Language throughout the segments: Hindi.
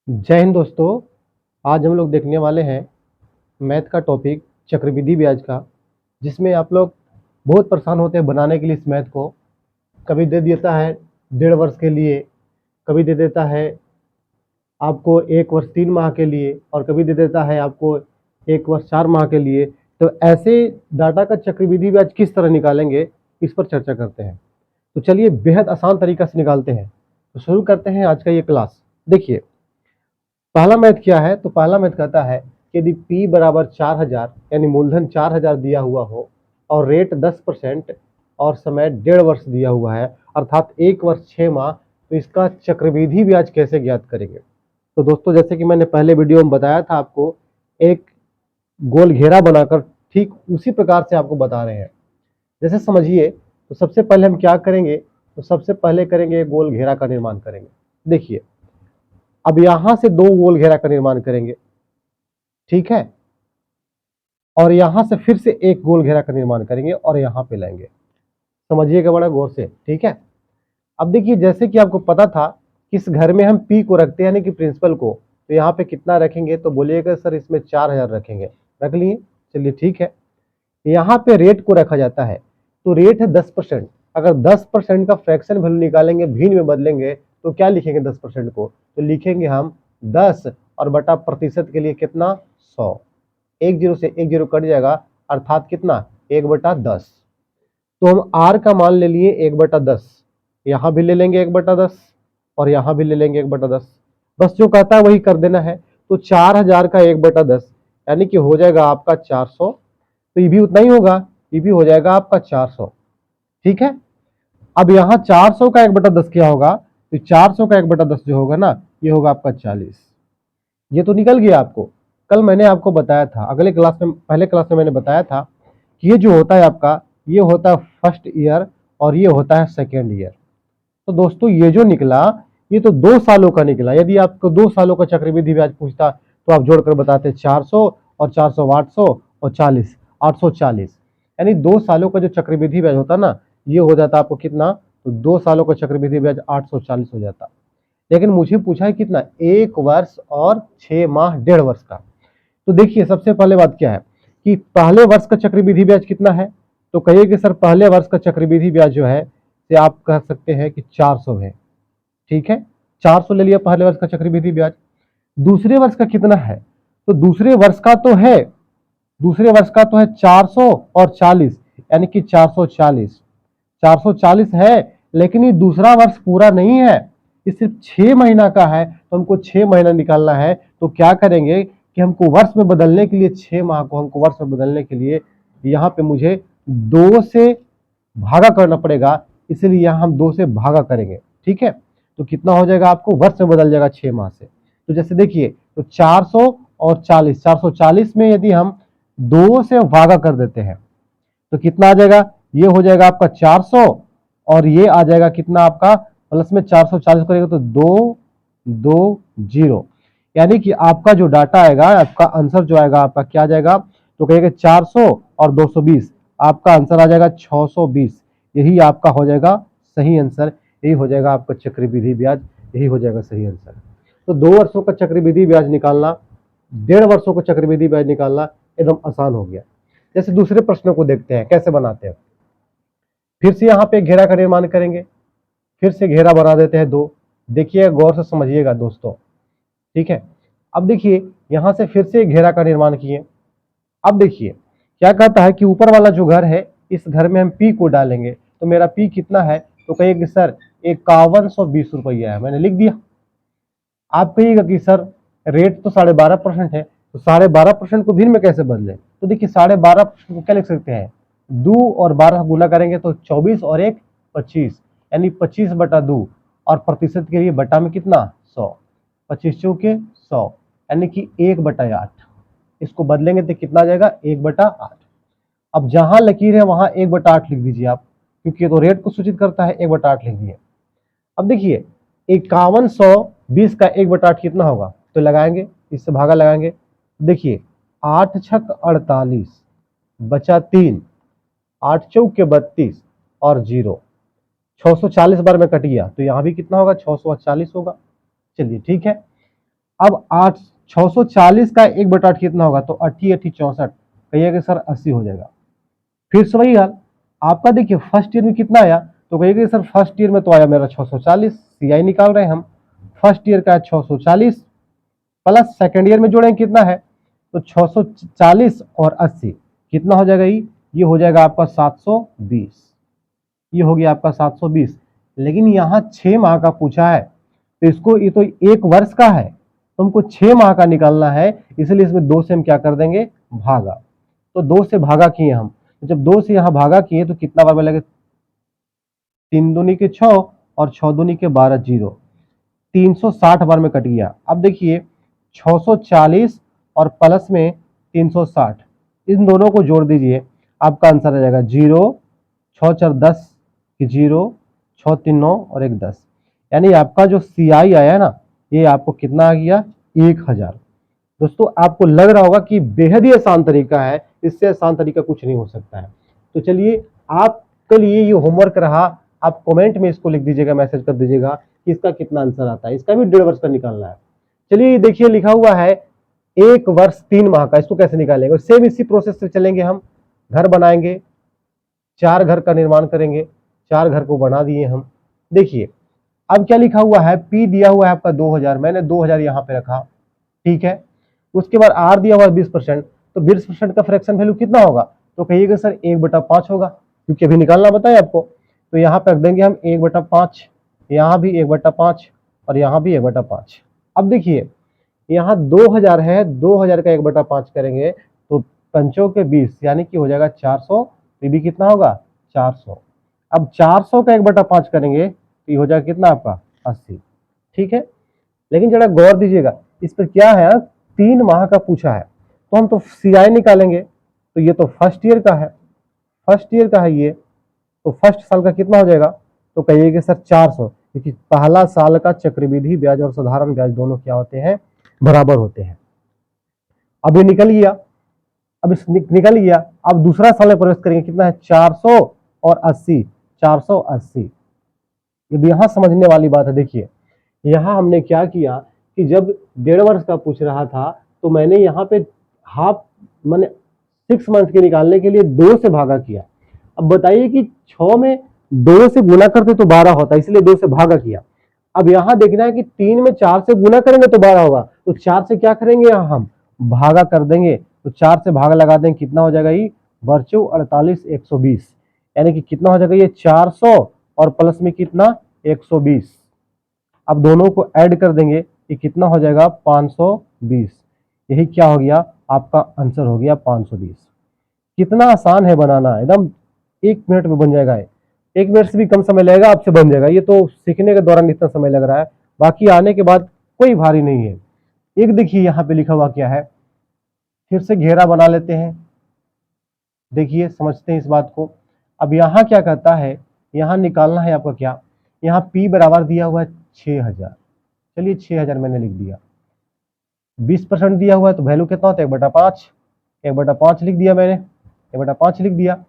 जय हिंद दोस्तों। आज हम लोग देखने वाले हैं मैथ का टॉपिक चक्रवृद्धि ब्याज का, जिसमें आप लोग बहुत परेशान होते हैं बनाने के लिए इस मैथ को। कभी दे देता है 1.5 वर्ष के लिए, कभी दे देता है आपको 1 वर्ष 3 माह के लिए, और कभी दे देता है आपको 1 वर्ष 4 माह के लिए। तो ऐसे डाटा का चक्रवृद्धि ब्याज किस तरह निकालेंगे, इस पर चर्चा करते हैं। तो चलिए बेहद आसान तरीका से निकालते हैं। तो शुरू करते हैं आज का ये क्लास। देखिए पहला मैथ क्या है, तो पहला मैथ कहता है कि यदि P बराबर 4000 यानी मूलधन 4000 दिया हुआ हो और रेट 10% और समय 1.5 वर्ष दिया हुआ है, अर्थात 1 वर्ष 6 माह, तो इसका चक्रवृद्धि ब्याज कैसे ज्ञात करेंगे। तो दोस्तों जैसे कि मैंने पहले वीडियो में बताया था आपको, एक गोल घेरा बनाकर ठीक उसी प्रकार से आपको बता रहे हैं। जैसे समझिए, तो सबसे पहले हम क्या करेंगे, तो सबसे पहले करेंगे गोल घेरा का निर्माण करेंगे। देखिए अब यहां से 2 गोल घेरा का निर्माण करेंगे, ठीक है, और यहां से फिर से एक गोल घेरा का निर्माण करेंगे और यहां पे लाएंगे। समझिएगा बड़ा गौर से, ठीक है। अब देखिए जैसे कि आपको पता था कि इस घर में हम पी को रखते हैं यानी कि प्रिंसिपल को, तो यहाँ पे कितना रखेंगे, तो बोलिएगा सर इसमें 4000 रखेंगे। रख लिए, चलिए ठीक है। यहाँ पे रेट को रखा जाता है, तो रेट है 10%। अगर 10% का फ्रैक्शन वैल्यू निकालेंगे, भिन्न में बदलेंगे, तो क्या लिखेंगे 10% को, तो लिखेंगे हम 10 और बटा प्रतिशत के लिए कितना 100। 10 से 10 कट जाएगा, अर्थात कितना 1/10। तो हम r का मान ले लिए 1/10, यहाँ भी ले लेंगे 1/10 और यहाँ भी ले लेंगे 1/10। बस जो कहता है वही कर देना है। तो 4000 का 1/10 यानी कि हो जाएगा आपका 400। तो ये भी उतना ही होगा, ये भी हो जाएगा आपका 400, ठीक है। अब यहाँ 400 का 1/10 क्या होगा, तो 400 का 1/10 जो होगा ना, ये होगा आपका 40। ये तो निकल गया आपको। कल मैंने आपको बताया था, अगले क्लास में, पहले क्लास में मैंने बताया था कि ये जो होता है आपका, ये होता है फर्स्ट ईयर और ये होता है सेकेंड ईयर। तो दोस्तों ये जो निकला, ये तो 2 सालों का निकला। यदि आपको 2 सालों का चक्रवृद्धि ब्याज पूछता तो आप जोड़कर बताते 400 और 400 800 और 40 840, यानी 2 सालों का जो चक्रवृद्धि ब्याज होता ना, ये हो जाता आपको कितना, तो 2 सालों का चक्रवृद्धि ब्याज 840 हो जाता। लेकिन मुझे पूछा है कितना, 1 वर्ष और 6 माह 1.5 वर्ष का। तो देखिए सबसे पहले बात क्या है कि पहले वर्ष का चक्रवृद्धि ब्याज कितना है, तो कहिए कि सर पहले वर्ष का चक्रवृद्धि ब्याज जो है, से आप कह सकते हैं कि 400 है, ठीक है। 400 ले लिया पहले वर्ष का चक्रवृद्धि ब्याज। दूसरे वर्ष का कितना है, तो दूसरे वर्ष का तो है, दूसरे वर्ष का तो है 400 और 40, यानी कि 440। 440 है, लेकिन ये दूसरा वर्ष पूरा नहीं है, ये सिर्फ 6 महीना का है। तो हमको 6 महीना निकालना है, तो क्या करेंगे कि हमको वर्ष में बदलने के लिए, 6 माह को हमको वर्ष में बदलने के लिए यहाँ पे मुझे 2 से भागा करना पड़ेगा, इसलिए यहाँ हम 2 से भागा करेंगे, ठीक है। तो कितना हो जाएगा, आपको वर्ष में बदल जाएगा 6 माह से। तो जैसे देखिए, तो 400 और 40, 440 में यदि हम 2 से भागा कर देते हैं तो कितना आ जाएगा, ये हो जाएगा आपका 400 और ये आ जाएगा कितना आपका, प्लस में 440 करेगा तो 220, यानी कि आपका जो डाटा आएगा, आपका आंसर जो आएगा आपका क्या आ जाएगा, तो कहेगा 400 और 220, आपका आंसर आ जाएगा 620। यही आपका हो जाएगा सही आंसर, यही हो जाएगा आपका चक्रवृद्धि ब्याज, यही हो जाएगा सही आंसर। तो 2 वर्षों का चक्रवृद्धि ब्याज निकालना, 1.5 वर्षों का चक्रवृद्धि ब्याज निकालना एकदम आसान हो गया। जैसे दूसरे प्रश्नों को देखते हैं कैसे बनाते हैं। फिर से यहाँ पे घेरा का निर्माण करेंगे, फिर से घेरा बना देते हैं 2। देखिए गौर से समझिएगा दोस्तों, ठीक है। अब देखिए यहाँ से फिर से घेरा का निर्माण किए। अब देखिए क्या कहता है कि ऊपर वाला जो घर है, इस घर में हम पी को डालेंगे, तो मेरा पी कितना है, तो कहिए सर 5120 रुपया है, मैंने लिख दिया। आप कहिएगा कि सर रेट तो 12.5% है, तो 12.5% को भिन्न में कैसे बदले, तो देखिए 12.5% को क्या लिख सकते हैं, 2 और 12 गुना करेंगे तो 24 और 1 25, यानी 25/2, और प्रतिशत के लिए बटा में कितना 100, 25 चौके 100, यानी कि 1/8। इसको बदलेंगे तो कितना आ जाएगा 1/8। अब जहां लकीर है वहां 1/8 लिख दीजिए आप, क्योंकि ये तो रेट को सूचित करता है, 1/8 लिख दिए। अब देखिए 5120 का 1/8 कितना होगा, तो लगाएंगे, इससे भागा लगाएंगे। देखिए 8 छक 48, बचा 3, 8 चौके 32 और 0, 640 बार में कट गया, तो यहाँ भी कितना होगा 640 होगा। चलिए ठीक है। अब 640 का 1/8 कितना होगा, तो 80 80 64, कहिए कि सर 80 हो जाएगा। फिर से वही हाल, आपका देखिए फर्स्ट ईयर में कितना आया, तो कहिए कि सर फर्स्ट ईयर में तो आया मेरा 640, सीआई निकाल रहे हैं हम, फर्स्ट ईयर का है 640 प्लस सेकेंड ईयर में जोड़ेंगे कितना है, तो 640 और 80 कितना हो जाएगा, ये हो जाएगा आपका 720, ये हो गया आपका 720। लेकिन यहाँ 6 माह का पूछा है, तो इसको, ये तो 1 वर्ष का है, तो हमको 6 माह का निकालना है, इसलिए इसमें 2 से हम क्या कर देंगे, भागा। तो 2 से भागा किए हम, तो जब 2 से यहाँ भागा किए तो कितना बार मिलेगा, 3 दूनी के 6 और 6 दूनी के 12, 0, 360 बार में कट गया। अब देखिए 640 और प्लस में 360, इन दोनों को जोड़ दीजिए, आपका आंसर आ जाएगा 0, 6 4 10 की 0, 6 3 9 और 1 10, यानी आपका जो सीआई आया ना, ये आपको कितना आ गया, 1000। दोस्तों आपको लग रहा होगा कि बेहद ही आसान तरीका है, इससे आसान तरीका कुछ नहीं हो सकता है। तो चलिए आपके लिए ये होमवर्क रहा, आप कमेंट में इसको लिख दीजिएगा, मैसेज कर दीजिएगा कि इसका कितना आंसर आता है, इसका भी 1.5 वर्ष का निकालना है। चलिए देखिए लिखा हुआ है 1 वर्ष 3 माह का, इसको कैसे निकालेंगे, सेम इसी प्रोसेस से चलेंगे हम, घर बनाएंगे, 4 घर का निर्माण करेंगे, 4 घर को बना दिए हम। देखिए अब क्या लिखा हुआ है, पी दिया हुआ है आपका 2000, मैंने 2000 यहाँ पे रखा, ठीक है। उसके बाद आर दिया हुआ है 20%, तो 20% का फ्रैक्शन वैल्यू कितना होगा, तो कहिएगा सर 1/5 होगा, क्योंकि अभी निकालना बताया आपको। तो यहाँ पे रख देंगे हम 1/5, यहाँ भी 1/5 और यहाँ भी 1/5। अब देखिए यहाँ 2000 है, 2000 का 1/5 करेंगे तो 5 के 20, यानी कि हो जाएगा 400, ये भी कितना होगा, 400। अब 400 का 1/5 करेंगे तो ये हो जाएगा कितना आपका, 80, ठीक है। लेकिन जरा गौर दीजिएगा, इस पर क्या है, 3 माह का पूछा है, तो हम तो सीआई निकालेंगे, तो ये तो फर्स्ट ईयर का है, फर्स्ट ईयर का है ये, तो फर्स्ट साल का कितना हो जाएगा, तो कहिएगा सर 400, क्योंकि पहला साल का चक्रवृद्धि ब्याज और साधारण ब्याज दोनों क्या होते हैं, बराबर होते हैं। अब ये निकल गया, अब इस निकल गया, अब दूसरा साल में प्रवेश करेंगे, कितना है 400 और 80, 480। ये यहाँ समझने वाली बात है। देखिए यहाँ हमने क्या किया कि जब 1.5 वर्ष का पूछ रहा था, तो मैंने यहाँ पे हाफ मैंने 6 मंथ के निकालने के लिए 2 से भागा किया। अब बताइए कि 6 में 2 से गुना करते तो 12 होता, इसलिए 2 से भागा किया। अब यहाँ देखना है कि 3 में 4 से गुना करेंगे तो 12 होगा, तो 4 से क्या करेंगे, यहाँ हम भागा कर देंगे, तो 4 से भागा लगा देंगे, कितना हो जाएगा, ये बर्चो 48 120, यानी कि कितना हो जाएगा, ये 400 और प्लस में कितना 120। अब दोनों को ऐड कर देंगे, ये कितना हो जाएगा 520, यही क्या हो गया, आपका आंसर हो गया 520। कितना आसान है बनाना, एकदम 1 मिनट में बन जाएगा, 1 मिनट से भी कम समय लगेगा, आपसे बन जाएगा। ये तो सीखने के दौरान इतना समय लग रहा है, बाकी आने के बाद कोई भारी नहीं है। एक देखिए यहाँ पे लिखा हुआ क्या है, फिर से घेरा बना लेते हैं, देखिए समझते हैं इस बात को। अब यहाँ क्या कहता है, यहाँ निकालना है आपका क्या, यहाँ P बराबर दिया हुआ है 6000, चलिए 6000 मैंने लिख दिया, 20% दिया हुआ है तो वैल्यू कितना होता है, 1/5, 1/5 लिख दिया मैंने, 1/5 लिख दिया।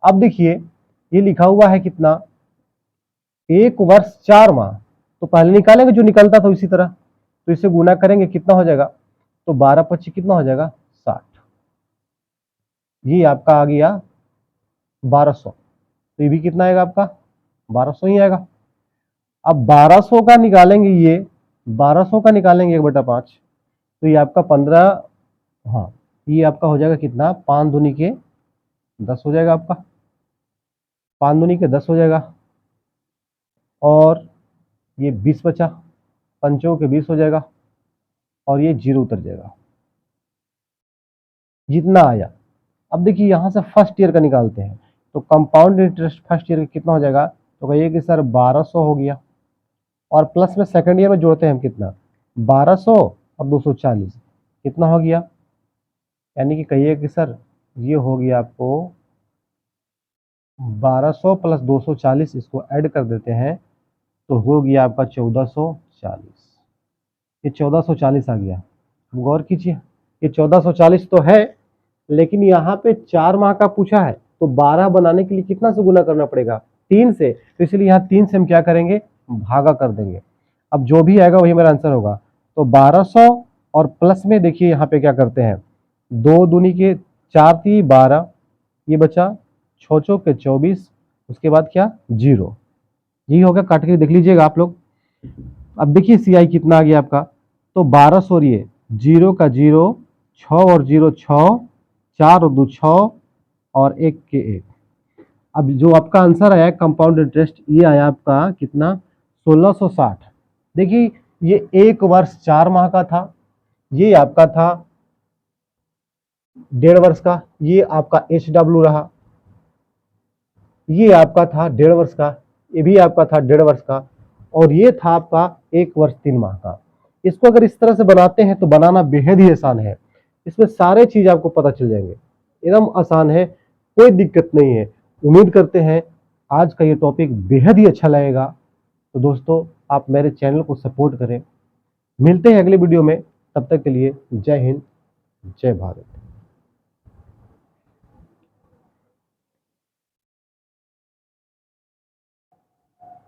अब देखिए ये लिखा हुआ है कितना, 1 वर्ष 4 माह, तो पहले निकालेंगे जो निकलता था इसी तरह, तो इसे गुना करेंगे कितना हो जाएगा, तो 12 25 कितना हो जाएगा, 60, ये आपका आ गया 1200, तो ये भी कितना आएगा आपका, 1200 ही आएगा। अब 1200 का निकालेंगे, ये 1200 का निकालेंगे 1/5, तो ये आपका 15, हाँ ये आपका हो जाएगा कितना, 5 दूनी के 10 हो जाएगा आपका, 5 दूनी के 10 हो जाएगा, और ये 20 बचा, 5 के 20 हो जाएगा, और ये 0 उतर जाएगा, जितना आया। अब देखिए यहाँ से फर्स्ट ईयर का निकालते हैं, तो कंपाउंड इंटरेस्ट फर्स्ट ईयर का कितना हो जाएगा, तो कहिए कि सर 1200 हो गया, और प्लस में सेकंड ईयर में जोड़ते हैं हम कितना, 1200 और 240, कितना हो गया, यानी कि कहिए कि सर ये हो गया आपको 1200 प्लस 240, इसको ऐड कर देते हैं तो हो गया आपका 1440, ये 1440 आ गया। गौर कीजिए ये 1440 तो है, लेकिन यहाँ पे 4 माह का पूछा है, तो 12 बनाने के लिए कितना से गुना करना पड़ेगा, 3 से, तो इसलिए यहाँ 3 से हम क्या करेंगे, भागा कर देंगे। अब जो भी आएगा वही मेरा आंसर होगा, तो 1200 और प्लस में देखिए यहाँ पे क्या करते हैं, 2 दूनी के 4 × 12, ये बचा 6 चौके 24, उसके बाद क्या 0, यही होगा, काट के देख लीजिएगा आप लोग। अब देखिए CI कितना आ गया आपका, तो 1200 और ये 0 का 0, 6 और 0 6, 4 और 2 6 और 1 के 1। अब जो आपका आंसर आया कंपाउंड इंटरेस्ट, ये आया आपका कितना 1660। देखिए ये 1 वर्ष 4 माह का था, ये आपका था 1.5 वर्ष का, ये आपका HW रहा, ये आपका था 1.5 वर्ष का, ये भी आपका था 1.5 वर्ष का, और ये था आपका 1 वर्ष 3 माह का। इसको अगर इस तरह से बनाते हैं तो बनाना बेहद ही आसान है, इसमें सारे चीज आपको पता चल जाएंगे, एकदम आसान है, कोई दिक्कत नहीं है। उम्मीद करते हैं आज का ये टॉपिक बेहद ही अच्छा लगेगा। तो दोस्तों आप मेरे चैनल को सपोर्ट करें, मिलते हैं अगले वीडियो में, तब तक के लिए जय हिंद, जय भारत।